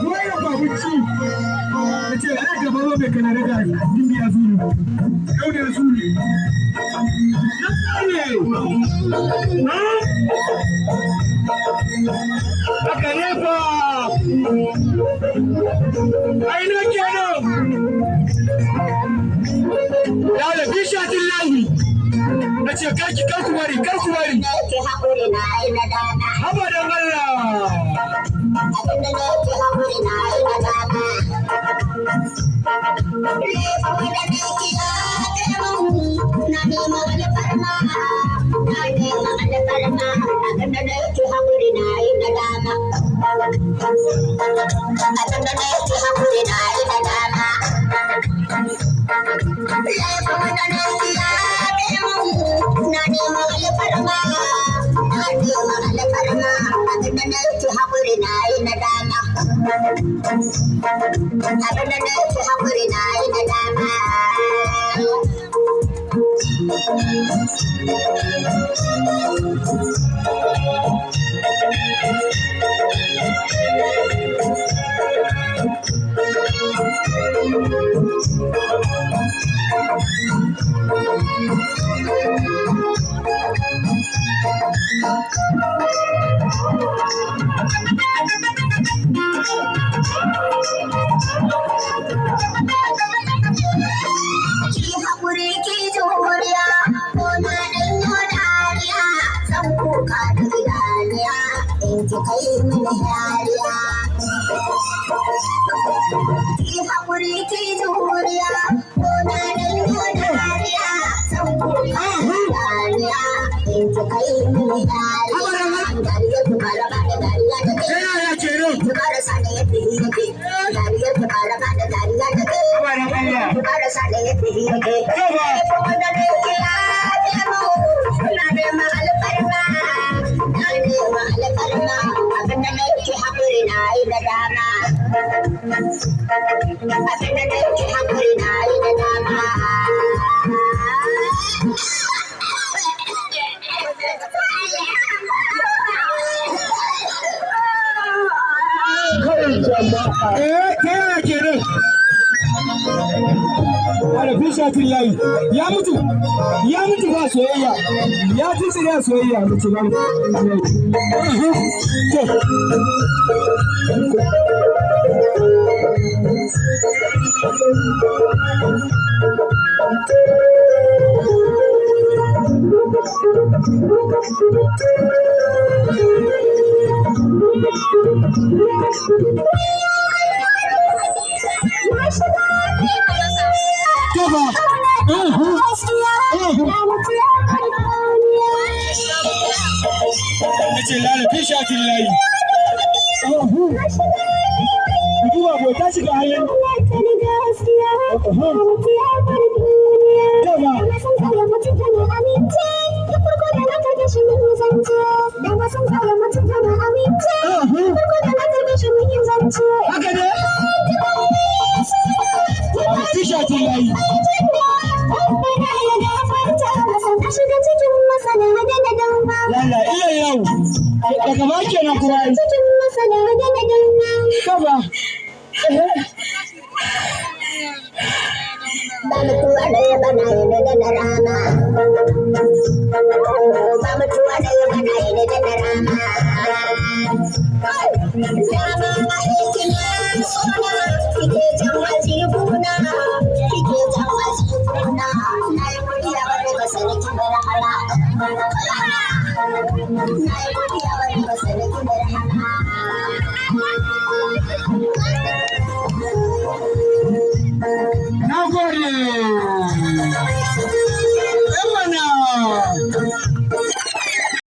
Wai ba wuci. Nace ana gaba ba bai kana daga dimbi ya zuru. Yau da zuru. Haka ne fa. Ai na kenan. Ya da bishatin lahi. Nace karki karku bari karku bari. Ke haƙuri na yi na dama. Haba dan Allah. Abinda ne ke haƙuri na yi na dama. Laifin da ne ke na nema alfarma. Na nema alfarma. Abinda ne ke haƙuri na yi na dama. Abinda ne ke haƙuri na yi na dama. Laifin da ne ke na nema alfarma. Na nema alfarma. Abinda ne ke haƙuri na yi na dama. Abinda ne ke haƙuri na yi na dama. Ki haƙuri ki juriya, ko na ɗan yi dariya, zan kuka da idaniya, in ki kai mini dariya. Ki haƙuri ki juriya, ko na ɗan yi dariya, zan kuka da idaniya, in ki kai mini dariya. Dariya ki fara ba da dariya da ke. Ki fara sa da yadda yake. Dariya ki fara ba da dariya da ke. Ki fara sa da yadda yake. Kuma da ne ke nemo, na nema alfarma. Na nema alfarma. Abinda ne ke haƙuri na yi da dama. Abinda ne ke haƙuri na yi da dama. Kaya kenan. Wala bishatin layi. Ya mutu ba soyayya. Ya ci tsire soyayya mutu ba. Nace lalata bishatin layi. Duba ko ta shiga halin. Haka ne? Bishatin layi. Lala iya yau. Daga ba kenan kuma yi. Kaba. Ba mutuwa da ya bana yi da rana. Ba mutuwa da ya bana yi da rana. Dama aiki na suna, kike jan wajibuna, kike jan wajibuna. Na yi kuriya ba daga sarki da rahara. Na yi kuriya ba daga